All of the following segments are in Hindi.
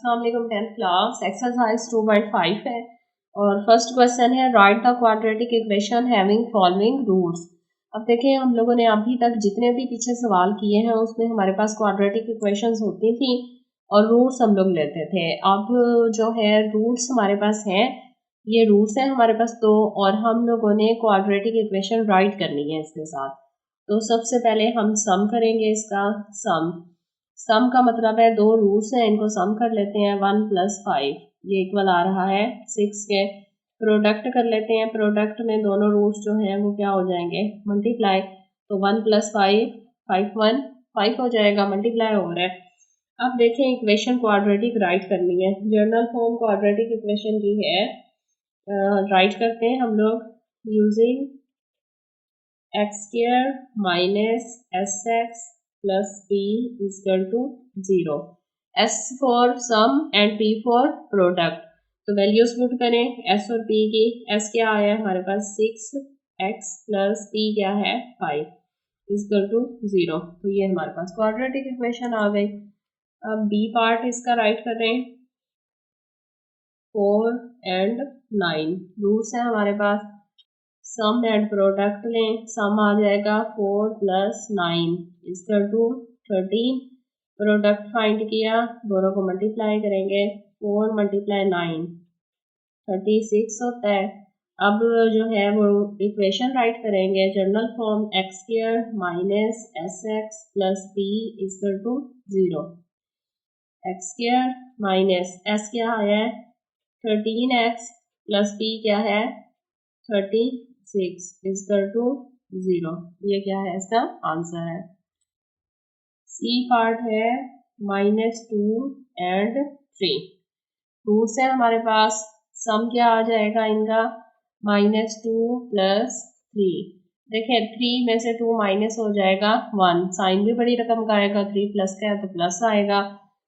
अस्सलाम वालेकुम 10th क्लास एक्सरसाइज 2.5 है और फर्स्ट क्वेश्चन है write the quadratic equation having following roots. अब देखें हम लोगों ने अभी तक जितने भी पीछे सवाल किए हैं उसमें हमारे पास क्वाड्रेटिक इक्वेशंस होती थी और रूट्स हम लोग लेते थे। अब जो है रूट्स हमारे पास हैं, ये रूट्स हैं हमारे पास दो और हम लोगों ने क्वाड्रेटिक इक्वेशन राइट करनी है इसके साथ। तो सबसे पहले हम सम करेंगे इसका। सम का मतलब है दो रूट्स हैं, इनको सम कर लेते हैं। 1 + 5 ये इक्वल आ रहा है 6 के। प्रोडक्ट कर लेते हैं, प्रोडक्ट में दोनों रूट्स जो हैं वो क्या हो जाएंगे, मल्टीप्लाई। तो 1 + 5 5 1 5 हो जाएगा, मल्टीप्लाई हो रहा है। अब देखें इक्वेशन क्वाड्रेटिक राइट करनी है। जनरल फॉर्म क्वाड्रेटिक इक्वेशन की है, राइट करते हैं हम लोग using x² - sx plus p is equal to 0। s for sum and p for product। तो वैल्यूज पुट करें s और p की। s क्या आया है हमारे पास 6x plus p क्या है 5 is equal to 0। तो ये हमारे पास क्वाड्रेटिक इक्वेशन आ गई। अब b पार्ट इसका राइट करें। 4 and 9 रूट्स हैं हमारे पास। सम एंड प्रोडक्ट लें, सम आ जाएगा 4 + 9 इक्वल टू 13। प्रोडक्ट फाइंड किया, दोनों को मल्टीप्लाई करेंगे। 4 × 9 36 होता है। अब जो है वो इक्वेशन राइट करेंगे। General form x² - sx plus p equal to 0। x² - s क्या आया है 13x plus p क्या है 36 इक्वल टू 0। ये क्या है इसका आंसर है। सी पार्ट है -2 and 3 रूट्स है हमारे पास। सम क्या आ जाएगा इनका -2 + 3। देखें 3 में से 2 माइनस हो जाएगा 1, साइन भी बड़ी रकम का आएगा, 3 प्लस का है तो प्लस आएगा।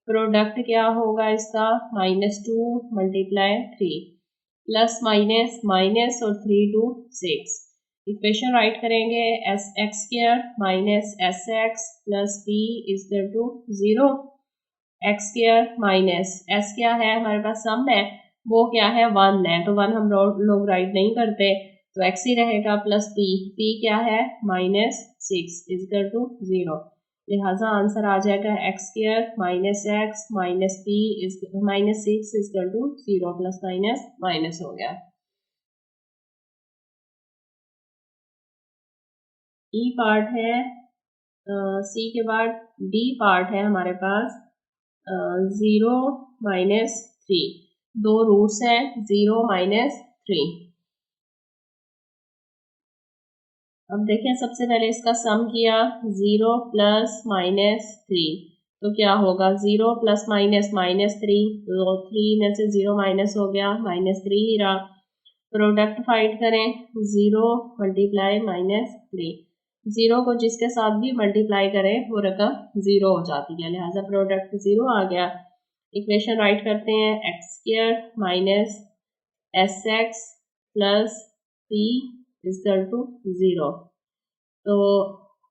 प्रोडक्ट क्या होगा इसका -2 × 3 प्लस माइनस माइनस और 3 2 6। इक्वेशन राइट करेंगे x² - sx plus p equal to 0। x² - s क्या है हमारे पास सम है, वो क्या है 1 है, तो 1 हम लोग राइट नहीं करते तो x ही रहेगा प्लस p क्या है -6 इक्वल टू 0। लिहाजा आंसर आ जाएगा x² - x - p -6 equal to 0 plus minus minus हो गया। ई पार्ट है, सी के बाद डी पार्ट है हमारे पास 0 - 3। दो रूट्स हैं 0 - 3। अब देखें सबसे पहले इसका सम किया 0 + -3 तो क्या होगा 0 + -3 तो 3 में से 0 माइनस हो गया -3 ही रहा। प्रोडक्ट फाइंड करें 0 × -3। 0 को जिसके साथ भी मल्टीप्लाई करें वो रकम 0 हो जाती है, लिहाजा प्रोडक्ट 0 आ गया। इक्वेशन राइट करते हैं x² - sx plus p equal to 0। तो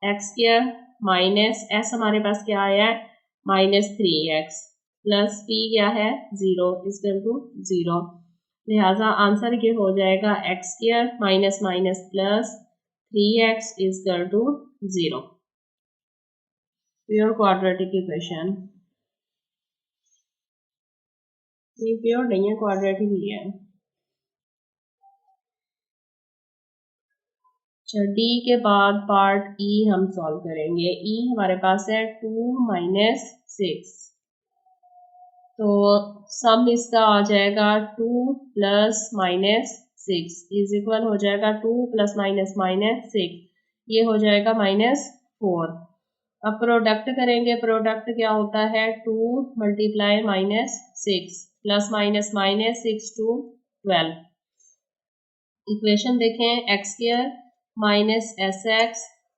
x² - s हमारे पास क्या आया है -3x प्लस p क्या है 0 इक्वल टू 0। लिहाजा आंसर ये हो जाएगा x² - plus 3x equal to 0। Pure quadratic equation, ये प्योर नहीं है, क्वाड्रेटिक ही है। अच्छा डी के बाद पार्ट ई हम सॉल्व करेंगे। ई हमारे पास है 2 - 6 तो सम इसका आ जाएगा 2 + -6 इज इक्वल हो जाएगा 2 + -6 ये हो जाएगा -4। अब प्रोडक्ट करेंगे, प्रोडक्ट क्या होता है 2 × -6 प्लस -6 to 12। इक्वेशन देखें x² - sx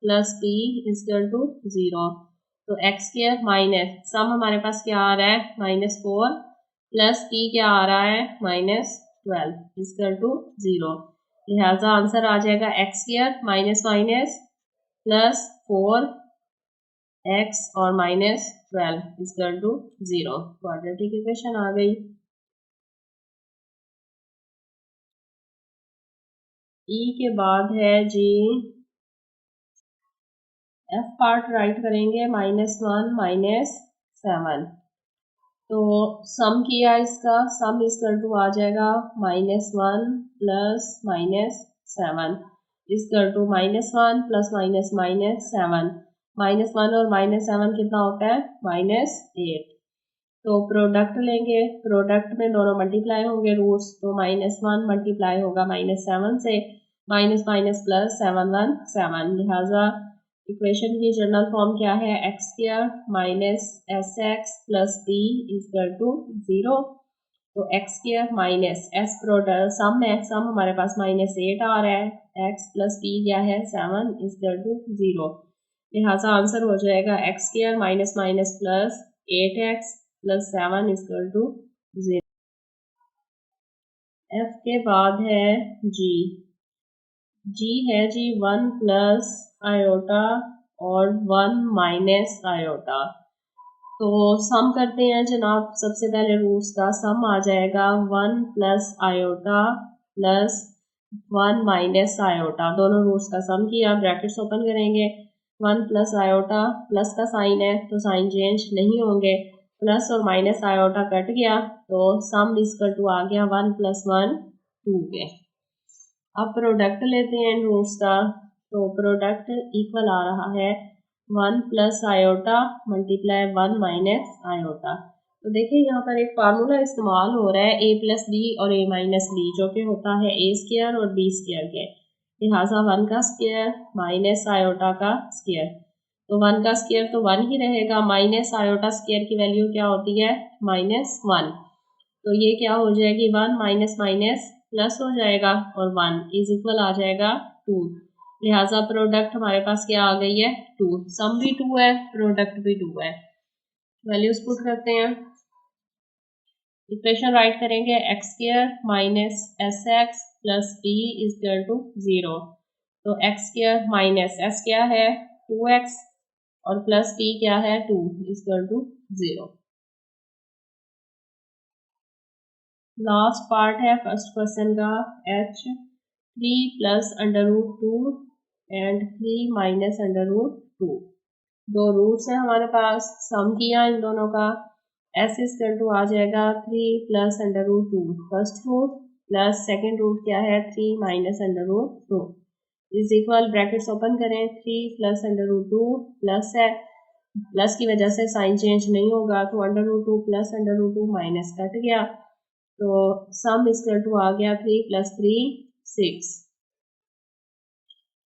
plus p equal to 0। तो x² सम हमारे पास क्या आ रहा है -4 प्लस p क्या आ रहा है -12 इक्वल टू 0। लिहाजा आंसर आ जाएगा x² - प्लस 4 x और -12 इक्वल टू 0। क्वाड्रेटिक इक्वेशन आ गई। ई के बाद है जी एफ पार्ट राइट करेंगे -1 -7। तो सम किया इसका, सम इक्वल टू आ जाएगा -1 प्लस -7 इक्वल टू -1 प्लस -7। -1 और -7 कितना होता है -8। तो प्रोडक्ट लेंगे, प्रोडक्ट में दोनों मल्टीप्लाई होंगे रूट्स, तो -1 मल्टीप्लाई होगा -7 से, माइनस माइनस प्लस 7 1 7। लिहाजा इक्वेशन की जनरल फॉर्म क्या है, x square minus s x plus p equal to 0। तो x square minus s product sum है, सम हमारे पास -8 आ रहा है, एक्स प्लस पी क्या है 7 इक्वल टू 0। लिहाजा आंसर हो जाएगा x square minus minus plus 8x plus 7 equal to 0। F के बाद है जी, जी है जी 1 प्लस आयोटा और 1 माइनस आयोटा। तो सम करते हैं जनाब, सबसे पहले रूट्स का सम आ जाएगा 1 plus iota plus 1 minus iota. दोनों रूट्स का सम किया, ब्रैकेट्स ओपन करेंगे, 1 प्लस आयोटा, प्लस का साइन है तो साइन चेंज नहीं होंगे, प्लस और माइनस आयोटा कट गया, तो सम इक्वल टू आ गया 1 प्लस 1 2 के। अब प्रोडक्ट लेते हैं इन रूट्स का, तो प्रोडक्ट इक्वल आ रहा है 1 plus iota multiply 1 minus iota. तो देखिए यहाँ पर एक फार्मूला इस्तेमाल हो रहा है a प्लस बी और a माइनस बी, जो कि होता है a स्क्वायर और b स्क्वायर के। लिहाजा 1 का स्क्वायर माइनस आयोटा का स्क्वायर, तो 1 का स्क्वायर तो 1 ही रहेगा, माइनस आयोटा स्क्वायर की वैल्यू क्या होती है -1। तो ये क्या हो जाएगी 1 माइनस माइनस प्लस हो जाएगा और 1 इज इक्वल आ जाएगा 2। लिहाजा प्रोडक्ट हमारे पास क्या आ गई है 2, सम भी 2 है, प्रोडक्ट भी 2 है। वैल्यूज पुट करते हैं, इक्वेशन राइट करेंगे x square minus s x plus p equal to 0। तो एक्स स्क्वायर माइनस एस क्या है 2x और प्लस पी क्या है 2 इक्वल टू 0। लास्ट पार्ट है फर्स्ट क्वेश्चन का, h 3 plus under root 2 and 3 minus under root 2। दो रूट्स हैं हमारे पास, सम किया इन दोनों का, s इक्वल टू आ जाएगा 3 plus under root 2 first root plus second root क्या है 3 minus under root 2 is equal, brackets open करें, 3 प्लस अंडर रूट 2 प्लस है, प्लस की वजह से साइन चेंज नहीं होगा, तो under root 2 plus under root 2 minus cut गया, तो सम इक्वल टू आ गया 3 प्लस 3 6।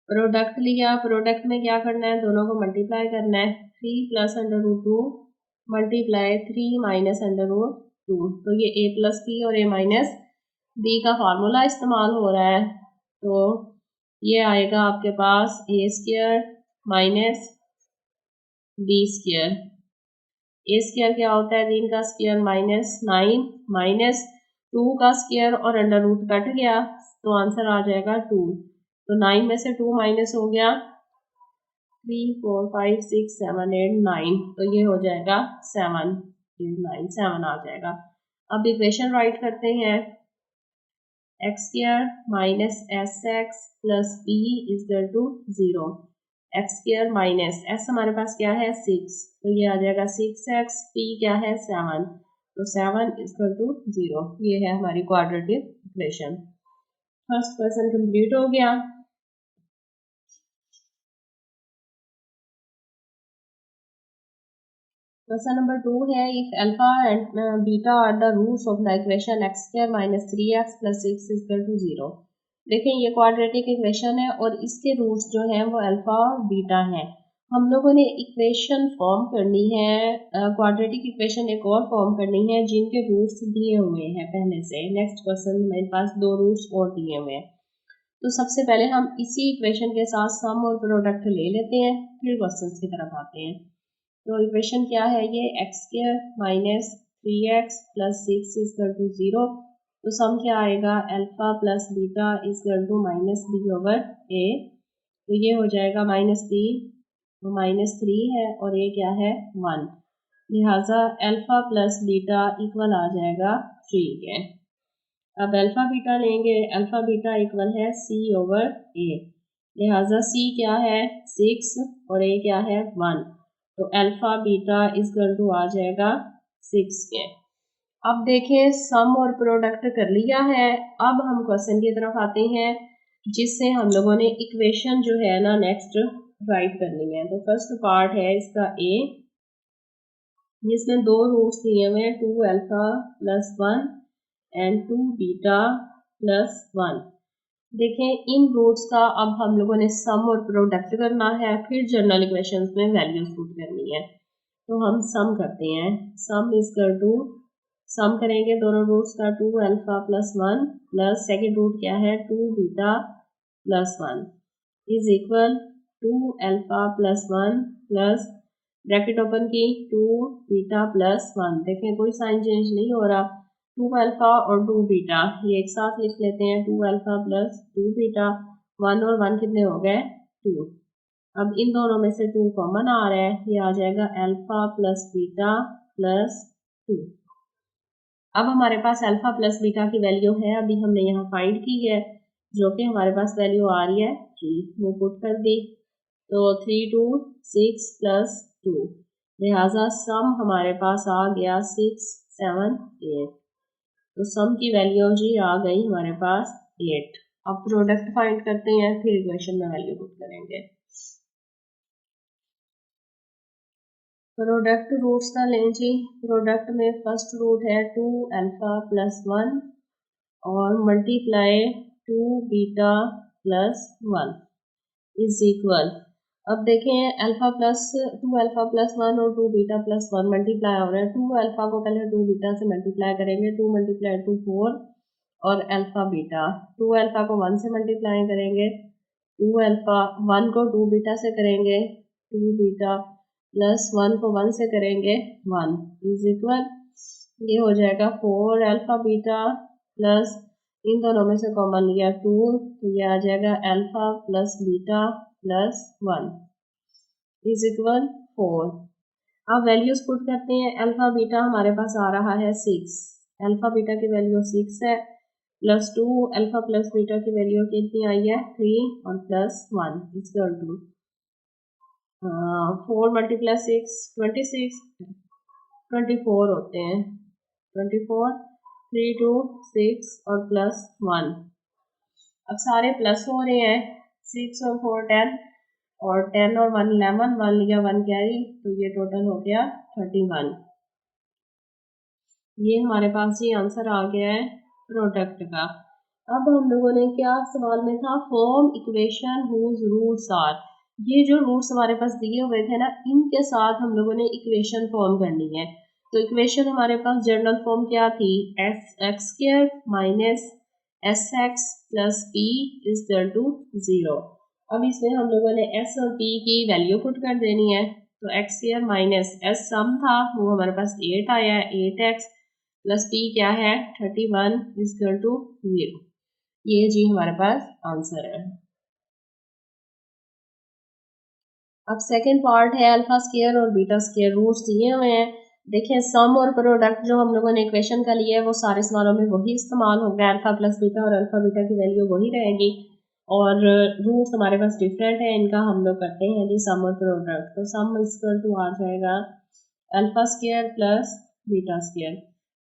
प्रोडक्ट लिया, प्रोडक्ट में क्या करना है, दोनों को मल्टीप्लाई करना है, 3 plus under root 2 multiply 3 minus under root 2। तो ये a प्लस बी और a माइनस बी का फार्मूला इस्तेमाल हो रहा है, तो ये आएगा आपके पास a square minus b square. A square क्या होता है 3 का स्क्वायर -9 माइनस 2 का स्क्वायर और अंडर रूट कट गया, तो आंसर आ जाएगा 2। तो 9 में से 2 माइनस हो गया 3 4 5 6 7 8 9, तो ये हो जाएगा 7 9 7 आ जाएगा। अब इक्वेशन राइट करते हैं, x square minus s x plus b equal to 0। X square minus s हमारे पास क्या है 6, तो ये आ जाएगा 6x, पी क्या है 7, तो 7 इक्वल टू 0। ये है हमारी quadratic equation. First question complete हो गया। क्वेश्चन नंबर 2 है, if alpha and beta are the roots of the equation x square minus 3x plus 6 equal to 0। देखें ये क्वाड्रेटिक इक्वेशन है और इसके रूट्स जो हैं वो अल्फा और बीटा हैं। हम लोगों ने इक्वेशन फॉर्म करनी है, क्वाड्रेटिक इक्वेशन एक और फॉर्म करनी है जिनके रूट्स दिए हुए हैं पहले से। नेक्स्ट क्वेश्चन मेरे पास 2 रूट्स और दिए हुए हैं, तो सबसे पहले हम इसी इक्वेशन के साथ सम और प्रोडक्ट ले लेते हैं, फिर क्वेश्चन की तरफ आते हैं। तो इक्वेशन क्या है ये, x square minus 3x plus 6 equal to 0। तो सम क्या आएगा, alpha plus beta equal to minus b over a. तो ये हो जाएगा माइनस बी तो -3 है और ये क्या है 1, लिहाजा अल्फा प्लस बीटा इक्वल आ जाएगा 3 के। अब अल्फा बीटा लेंगे, अल्फा बीटा इक्वल है C/A, लिहाजा C क्या है 6 और A क्या है 1, तो alpha beta is equal to आ जाएगा 6 के। अब देखें सम और प्रोडक्ट कर लिया है, अब हम क्वेश्चन की तरफ आते हैं जिससे हम लोगों ने इक्वेशन जो है ना नेक्स्ट राइट करनी है। तो फर्स्ट पार्ट है इसका A, जिसमें दो रूट्स दिए हुए हैं 2 alpha plus 1 and 2 beta plus 1। देखें इन रूट्स का अब हम लोगों ने सम और प्रोडक्ट करना है, फिर जनरल इक्वेशंस में वैल्यूज पुट करनी है। तो हम सम करते हैं, sum is equal to, sum करेंगे दोनों रूट्स का 2 alpha plus 1 plus second root क्या है 2 beta plus 1 is equal 2 alpha plus 1 plus bracket open की 2 बीटा प्लस 1। देखें कोई साइन चेंज नहीं हो रहा, 2 अल्फा और 2 बीटा ये एक साथ लिख लेते हैं, 2 अल्फा प्लस 2 बीटा, 1 और 1 कितने हो गए 2। अब इन दोनों में से 2 कॉमन आ रहा है, ये आ जाएगा अल्फा प्लस बीटा प्लस 2। अब हमारे पास अल्फा प्लस बीटा की वैल्यू है, अभी हमने यहाँ फाइंड की है, जो कि हमारे पास वैल्यू आ रही है 3, वो पुट कर दी। तो 3 2 6 प्लस 2, लिहाजा सम हमारे पास आ गया 6 7 8। तो सम की वैल्यू जी आ गई हमारे पास 8। अब प्रोडक्ट फाइंड करते हैं, फिर इक्वेशन में वैल्यू पुट करेंगे। प्रोडक्ट रूट्स का लें जी, प्रोडक्ट में फर्स्ट रूट है 2 अल्फा प्लस 1 और multiply 2 beta plus 1 is equal, अब देखें अल्फा प्लस 2 अल्फा प्लस 1 और 2 बीटा प्लस 1 मल्टीप्लाई हो रहा है। 2 अल्फा को पहले 2 बीटा से मल्टीप्लाई करेंगे, 2 मल्टीप्लाई 2 4 और अल्फा बीटा, 2 अल्फा को 1 से मल्टीप्लाई करेंगे, 2 अल्फा 1 को 2 बीटा से करेंगे 2 बीटा प्लस 1 को 1 से करेंगे 1 इज इक्वल, ये हो जाएगा 4 अल्फा बीटा प्लस इन दोनों में से कॉमन लिया 2, तो ये आ जाएगा alpha plus beta plus 1 is equal 4। अब वैल्यूज पुट करते हैं, अल्फा बीटा हमारे पास आ रहा है 6, अल्फा बीटा की वैल्यू 6 है, प्लस 2 अल्फा प्लस बीटा की वैल्यू कितनी आई है 3 और plus 1 is equal to 4 multiply 6 26 24 होते हैं, 24 3 2 6 और प्लस 1। अब सारे प्लस हो रहे हैं, 6 और 4 10 और 10 और 1 11, 1 लिया 1 कैरी, तो ये टोटल हो गया 31। ये हमारे पास ही आंसर आ गया है प्रोडक्ट का। अब हम लोगों ने क्या सवाल में था, form equation whose roots are, ये जो रूट्स हमारे पास दिए हुए थे ना, इनके साथ हम लोगों ने इक्वेशन फॉर्म करनी है। तो इक्वेशन हमारे पास जनरल फॉर्म क्या थी, x² minus sx plus p is equal to 0। अब इसमें हम लोगों ने s और p की वैल्यू पुट कर देनी है। तो x² माइनस s सम था, वो हमारे पास 8 आया है, 8x प्लस p क्या है 31 इज इक्वल टू 0। ये जी हमारे पास आंसर है। अब सेकेंड पार्ट है अल्फा स्क्वायर और बीटा स्क्वायर, रूट्स दिए हुए हैं। देखिए सम और प्रोडक्ट जो हम लोगों ने इक्वेशन का लिया है वो सारे सवालों में वही इस्तेमाल होगा, अल्फा प्लस बीटा और अल्फा बीटा की वैल्यू वही रहेगी और रूट्स हमारे पास डिफरेंट है, इनका हम लोग करते हैं जी सम और प्रोडक्ट। तो सम इक्वल टू आ जाएगा alpha square plus beta square,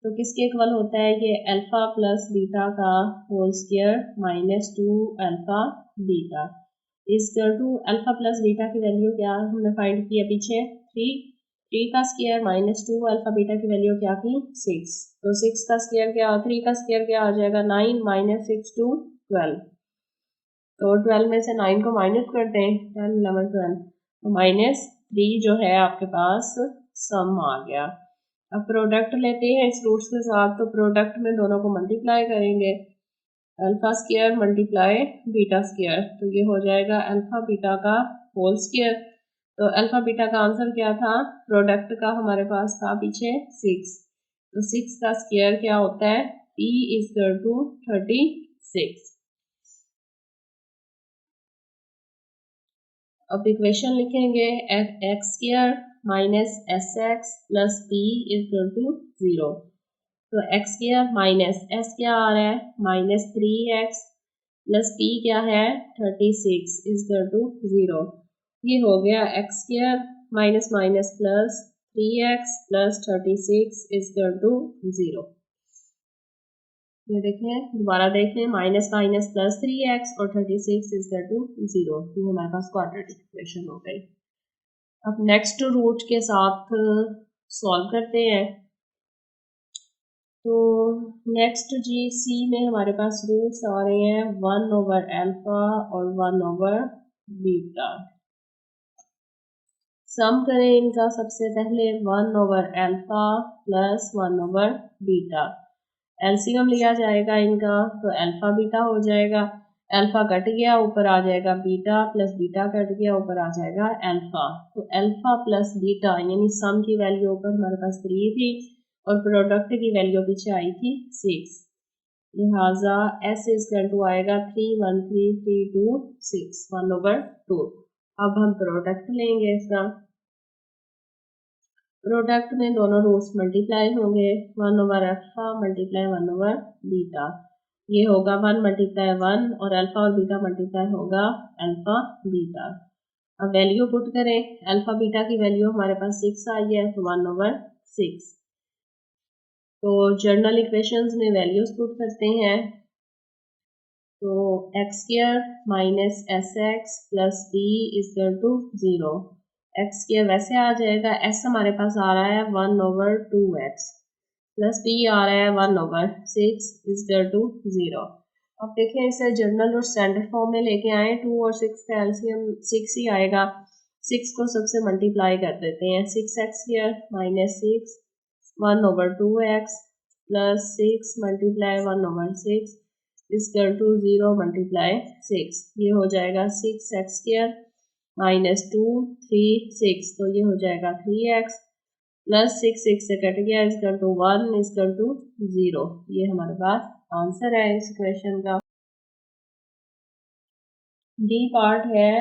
तो किसके इक्वल होता है ये अल्फा प्लस बीटा का whole square minus 2 alpha beta is equal to alpha plus beta की वैल्यू क्या हमने फाइंड किया पीछे 3, 3 का स्क्वायर माइनस 2 अल्फा बीटा की वैल्यू क्या थी 6, तो 6 का स्क्वायर क्या, 3 का स्क्वायर क्या आ जाएगा 9 माइनस 6 2 12, तो 12 में से 9 को माइनस कर दें 10 11 12, तो माइनस 3 जो है आपके पास सम आ गया। अब प्रोडक्ट लेते हैं इस रूट्स के साथ, तो प्रोडक्ट में दोनों को मल्टीप्लाई करेंगे, alpha square multiply beta square, तो ये हो जाएगा अल्फा बीटा का होल स्क्वायर। तो अल्फा बीटा का आंसर क्या था, प्रोडक्ट का हमारे पास था पीछे 6, तो 6 का स्क्वायर क्या होता है p इज इक्वल टू 36। अब इक्वेशन लिखेंगे x square minus s x plus p is equal to 0। तो एक्स स्क्वायर माइनस एस क्या आ रहा है -3x प्लस पी क्या है 36 इज इक्वल टू 0। ये हो गया x square minus minus plus 3x plus 36 is equal to 0। ये देखें दोबारा देखें माइनस माइनस प्लस 3x और 36 इज इक्वल टू 0। ये हमारे पास क्वाड्रेटिक इक्वेशन हो गई। अब नेक्स्ट रूट के साथ सॉल्व करते हैं। तो नेक्स्ट जी सी में हमारे पास रूट्स आ रहे हैं 1/अल्फा और 1/बीटा। सम करें इनका सबसे पहले 1/अल्फा प्लस 1/बीटा। एलसीएम लिया जाएगा इनका तो अल्फा बीटा हो जाएगा। अल्फा कट गया ऊपर आ जाएगा बीटा प्लस बीटा कट गया ऊपर आ जाएगा अल्फा। तो अल्फा प्लस बीटा यानी सम की वैल्यू ऊपर हमारे पास 3 थी और प्रोडक्ट की वैल्यू पीछे आई थी 6। लिहाजा एस इज टू आएगा 31332 1/2। अब हम प्रोडक्ट लेंगे इसका। प्रोडक्ट में दोनों रूट्स मल्टीप्लाई होंगे 1/अल्फा मल्टीप्लाई 1/बीटा। ये होगा 1 मल्टीप्लाई 1 और अल्फा और बीटा मल्टीप्लाई होगा अल्फा बीटा। अब वैल्यू पुट करें अल्फा बीटा की वैल्यू हमारे पास 6 आई है तो 1/6। तो जर्नल इक्वेशंस में वैल्यूज पुट करते हैं। तो x square minus s x plus b is equal to 0। X square वैसे आ जाएगा एस हमारे पास आ रहा है 1/2x प्लस बी आ रहा है 1/6 इज इक्वल टू 0। अब देखें इसे जर्नल और स्टैंडर्ड फॉर्म में लेके आए 2 और 6 का एलसीएम 6 ही आएगा। 6 को सबसे मल्टीप्लाई कर देते हैं 6x square minus 6 1/2x plus 6 multiply 1/6 is equal to 0 multiply 6। ये हो जाएगा 6x स्क्वायर -2 3 6 तो ये हो जाएगा 3x प्लस 6 से कट गया इसका टू 1 इसका टू 0। ये हमारे पास आंसर है इस इक्वेशन का। डी पार्ट है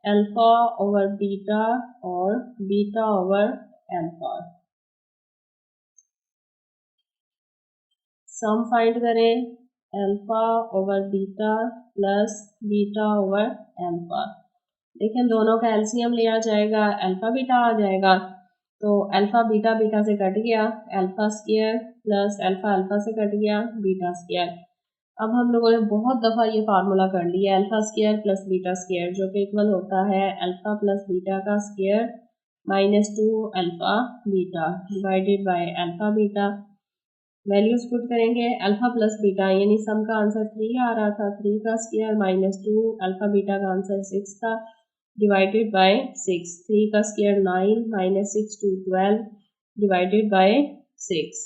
अल्फा ओवर बीटा और beta over alpha. Sum find करें alpha over beta plus beta over alpha. देखें दोनों का एलसीएम लिया जाएगा अल्फा बीटा आ जाएगा। तो अल्फा बीटा बीटा से कट गया alpha square plus alpha alpha से कट गया बीटा स्क्वायर। अब हम लोगों ने बहुत दफ़ा ये फार्मूला कर लिया alpha square plus beta square जो कि इक्वल होता है अल्फा प्लस बीटा का square -2 alpha beta divided by alpha beta. Values put करेंगे अल्फा प्लस बीटा यानी सम का आंसर 3 आ रहा था 3 का स्क्वायर -2 अल्फा बीटा का आंसर 6 था डिवाइडेड बाय 6। 3 का स्क्वायर 9 -6 to 12 डिवाइडेड बाय 6।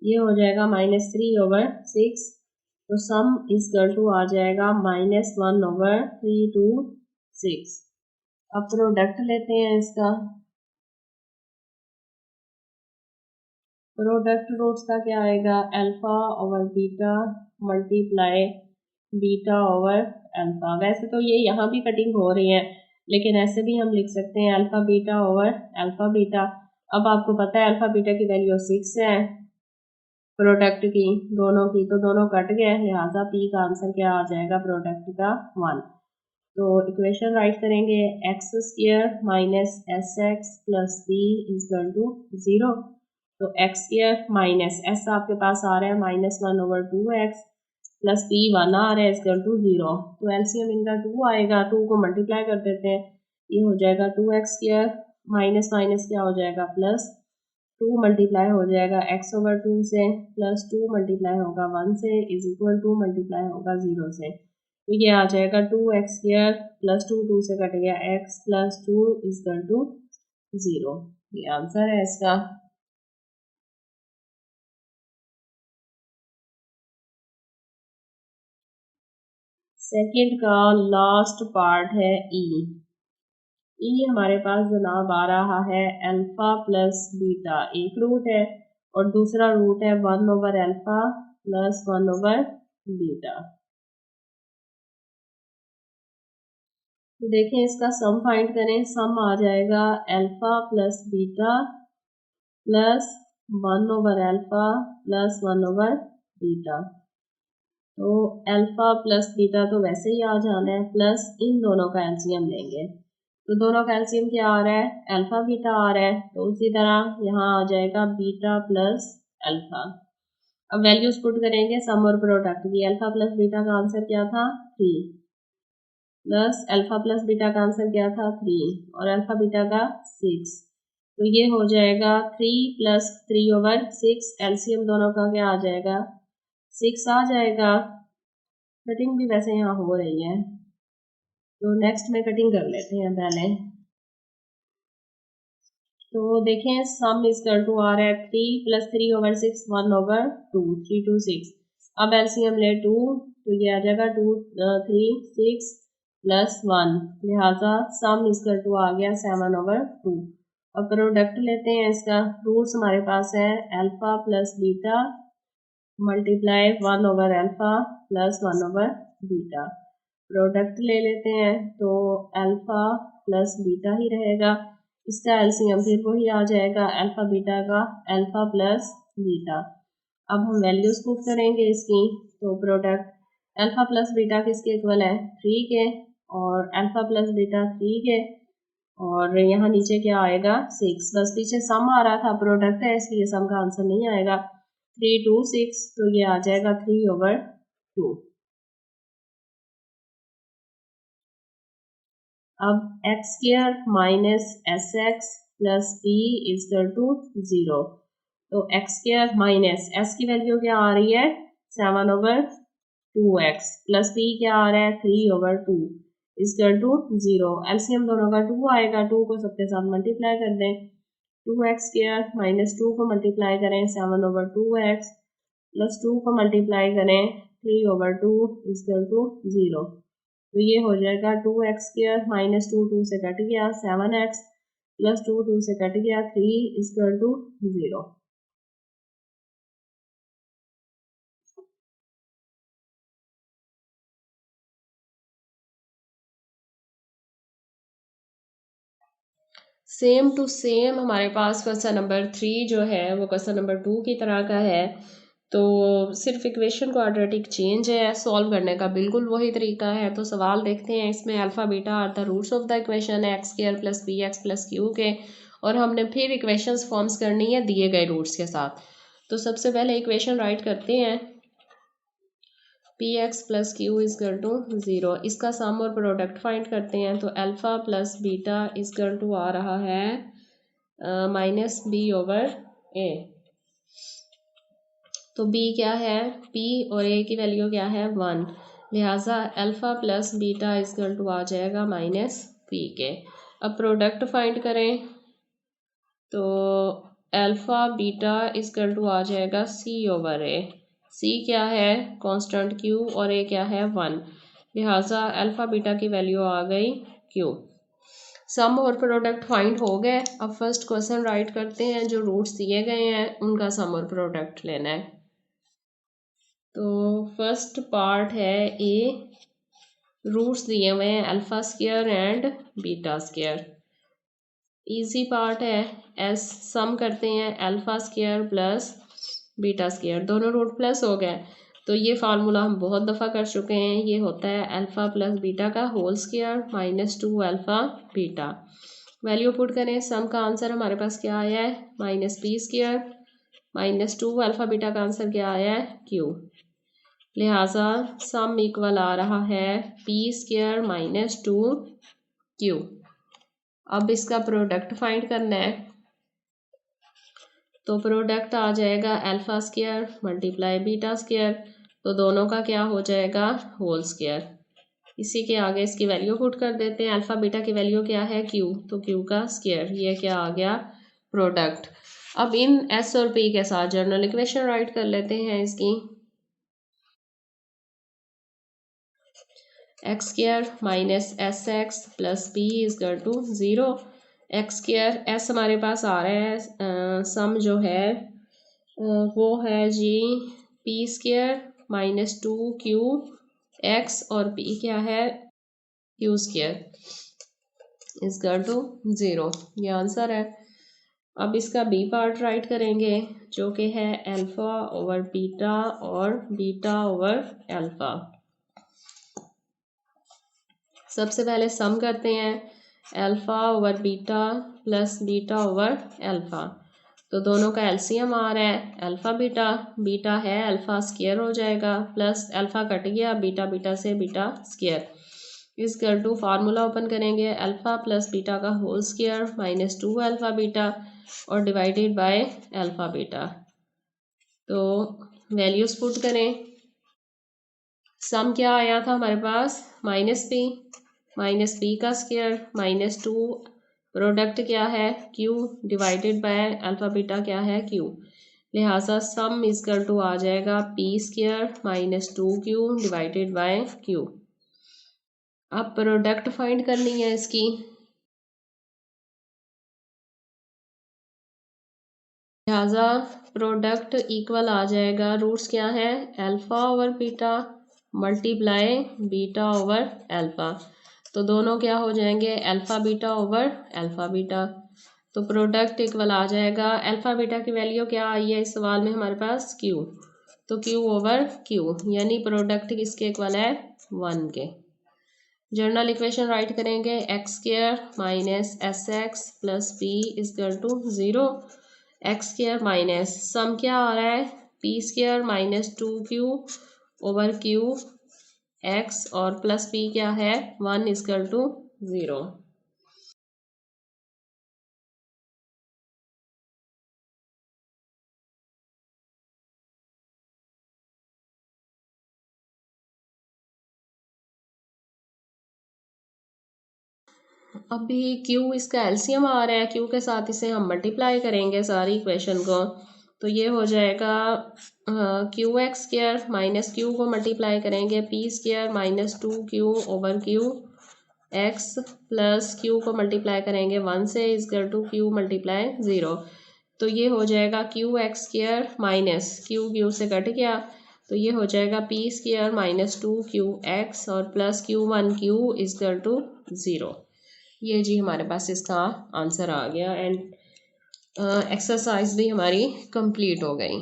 ये हो जाएगा -3/6। तो सम इज इक्वल टू आ जाएगा -1/3 to 6। अब प्रोडक्ट लेते हैं इसका। प्रोडक्ट रूट्स का क्या आएगा alpha over beta multiply beta over alpha. वैसे तो ये यहाँ भी कटिंग हो रही है लेकिन ऐसे भी हम लिख सकते हैं alpha beta over alpha beta. अब आपको पता है अल्फा बीटा की वैल्यू 6 है प्रोडक्ट की दोनों की तो दोनों कट गए लिहाजा पी का आंसर क्या आ जाएगा प्रोडक्ट का 1। तो इक्वेशन राइट करेंगे x square minus s x plus b is equal to 0। तो एक्स स्क्वायर माइनस एस आपके पास आ रहा है -1/2x प्लस बी 1 आ रहा है इज इक्वल टू 0। तो एलसीएम इनका 2 आएगा 2 को मल्टीप्लाई कर देते हैं ये हो जाएगा 2x स्क्वायर माइनस माइनस क्या हो जाएगा प्लस 2 मल्टीप्लाई हो जाएगा x/2 से प्लस 2 मल्टीप्लाई होगा 1 से इज इक्वल टू मल्टीप्लाई होगा 0 से। तो ये आ जाएगा 2x स्क्वायर प्लस 2 से कट गया x plus 2 is equal to 0। ये आंसर है इसका। सेकंड का लास्ट पार्ट है ई हमारे पास जनाब आ रहा है अल्फा प्लस बीटा एक रूट है और दूसरा रूट है 1/अल्फा प्लस 1 ओवर बीटा। तो देखें इसका सम फाइंड करें, सम आ जाएगा alpha plus beta plus 1 over alpha plus 1 over beta. तो अल्फा प्लस बीटा तो वैसे ही आ जाना है, प्लस इन दोनों का एलसीएम लेंगे। तो दोनों का एलसीएम क्या आ रहा है, अल्फा बीटा आ रहा है, तो उसी तरह यहाँ आ जाएगा बीटा प्लस अल्फा। अब वैल्यूज पुट करेंगे सम और प्रोडक्ट की। अल्फा प्लस बीटा का आंसर क्या था 3, प्लस अल्फा प्लस बीटा का आंसर क्या था 3 और अल्फा बीटा का 6। तो ये हो जाएगा 3 प्लस 3 ओवर 6, एलसीएम दोनों का क्या आ जाएगा 6 आ जाएगा। कटिंग भी वैसे यहाँ हो रही है, तो नेक्स्ट में कटिंग कर लेते हैं पहले। तो देखें सम इक्वल टू आ रहा है 3 प्लस 3 ओवर 6 1 ओवर 2 3 2 6। अब एलसीएम ले 2, तो ये आ जाएगा 2 3 6 प्लस 1, लिहाजा सम इक्वल टू आ गया 7 ओवर 2। अब प्रोडक्ट लेते हैं इसका। रूट्स हमारे पास है alpha plus beta multiply 1 over alpha plus 1 over beta. Product ले लेते हैं, तो अल्फा प्लस बीटा ही रहेगा, इसका एलसीएम फिर वही आ जाएगा अल्फा बीटा का, अल्फा प्लस बीटा। अब हम वैल्यूज पुट करेंगे इसकी। तो प्रोडक्ट अल्फा प्लस बीटा किसके इक्वल है 3 के, और अल्फा प्लस बीटा 3 के, और यहाँ नीचे क्या आएगा 6। बस पीछे सम आ रहा था, प्रोडक्ट है इसलिए सम का आंसर नहीं आएगा। 3 2 6, तो ये आ जाएगा 3 ओवर 2। अब x square minus s x plus p is equal to 0। तो एक्स स्क्वायर माइनस एस की वैल्यू क्या आ रही है 7 ओवर 2x प्लस पी क्या आ रहा है 3 ओवर 2 इजकल टू 0। एलसीएम दोनों का 2 आएगा, 2 को सबके साथ मल्टीप्लाई कर दें। 2x स्क्वायर माइनस 2 को मल्टीप्लाई करें 7 ओवर 2x प्लस 2 को मल्टीप्लाई करें 3 ओवर 2 इजकल टू 0। तो ये हो जाएगा 2x स्क्वायर माइनस 2 2 से कट गया 7x प्लस 2 2 से कट गया 3 is equal to 0। Same to same हमारे पास क्वेश्चन नंबर 3 जो है वो क्वेश्चन नंबर 2 की तरह का है। तो सिर्फ इक्वेशन क्वाड्रेटिक चेंज है, सॉल्व करने का बिल्कुल वही तरीका है। तो सवाल देखते हैं, इसमें alpha beta are the roots of the equation है x square plus b x plus q के, और हमने फिर इक्वेशंस फॉर्म्स करनी है दिए गए रूट्स के साथ। तो सबसे पहले इक्वेशन राइट करते हैं, p x plus q is equal to 0। इसका सम और प्रोडक्ट फाइंड करते हैं। तो alpha plus beta is equal to आ रहा है माइनस बी ओवर ए। तो b क्या है p और a की वैल्यू क्या है 1, लिहाजा alpha plus beta is equal to आ जाएगा माइनस p के। अब प्रोडक्ट फाइंड करें, तो अल्फा बीटा इजकल टू आ जाएगा c ओवर a। c क्या है कांस्टेंट q और a क्या है 1, लिहाजा अल्फा बीटा की वैल्यू आ गई q। सम और प्रोडक्ट फाइंड हो गए। अब फर्स्ट क्वेश्चन राइट करते हैं, जो रूट्स दिए गए हैं उनका सम और प्रोडक्ट लेना है। तो फर्स्ट पार्ट है ए, रूट्स दिए हुए हैं alpha square and beta square. Easy part है, एस सम करते हैं alpha square plus beta square, दोनों रूट प्लस हो गए। तो ये फार्मूला हम बहुत दफ़ा कर चुके हैं, ये होता है अल्फा प्लस बीटा का whole square minus 2 alpha beta. Value put करें, सम का आंसर हमारे पास क्या आया है minus b square minus 2 alpha beta का आंसर क्या आया है क्यू, लिहाजा सम इक्वल आ रहा है पी स्क्वायर माइनस 2 क्यू। अब इसका प्रोडक्ट फाइंड करना है, तो प्रोडक्ट आ जाएगा alpha square multiply beta square, तो दोनों का क्या हो जाएगा होल स्क्वायर। इसी के आगे इसकी वैल्यू पुट कर देते हैं, अल्फा बीटा की वैल्यू क्या है क्यू, तो क्यू का स्क्वायर, ये क्या आ गया प्रोडक्ट। अब इन एस और पी के साथ जनरल इक्वेशन राइट कर लेते हैं इसकी। X square minus s x plus p is equal to 0। X square s हमारे पास आ रहा है, सम जो है वो है G P square minus 2q x और पी क्या है क्यू स्क्र इजकल टू 0। ये आंसर है। अब इसका बी पार्ट राइट करेंगे जो कि है अल्फ़ा ओवर बीटा और बीटा ओवर अल्फ़ा। सबसे पहले सम करते हैं alpha over beta plus beta over alpha. तो दोनों का एलसीएम आ रहा है अल्फ़ा बीटा, बीटा है अल्फ़ा स्क्वायर हो जाएगा प्लस अल्फ़ा कट गया बीटा बीटा से बीटा स्क्वायर इस कर टू फार्मूला ओपन करेंगे अल्फ़ा प्लस बीटा का whole square minus 2 alpha beta और डिवाइडेड बाय अल्फ़ा बीटा। तो वैल्यूज पुट करें। सम क्या आया था हमारे पास माइनस पी का स्क्वायर माइनस 2 प्रोडक्ट क्या है Q divided by alpha beta क्या है क्यू, लिहाजा सम इजकल टू आ जाएगा P square minus 2q divided by Q. अब प्रोडक्ट फाइंड करनी है इसकी। लिहाजा प्रोडक्ट इक्वल आ जाएगा रूट्स क्या है alpha over beta multiply beta over alpha. तो दोनों क्या हो जाएंगे alpha beta over alpha beta. तो प्रोडक्ट इक्वल आ जाएगा अल्फ़ा बीटा की वैल्यू क्या आई है इस सवाल में हमारे पास क्यू, तो क्यू ओवर क्यू यानी प्रोडक्ट किसके इक्वल है 1 के। जर्नल इक्वेशन राइट करेंगे x square minus s x plus p is equal to 0। X square minus sum क्या आ रहा है p square minus 2q over q x और प्लस पी क्या है 1 इजकल टू 0। अभी क्यू इसका एलसीएम आ रहा है क्यू के साथ इसे हम मल्टीप्लाई करेंगे सारी इक्वेशन को। तो ये हो जाएगा Q x square minus Q को मल्टीप्लाई करेंगे P square minus 2q over q x plus Q को मल्टीप्लाई करेंगे 1 से इजकल टू क्यू मल्टीप्लाई 0। तो ये हो जाएगा Q x square minus Q Q से कट गया तो ये हो जाएगा P square minus 2q x और प्लस q1q इजकल टू 0। ये जी हमारे पास इसका आंसर आ गया एंड एक्सरसाइज भी हमारी कंप्लीट हो गई।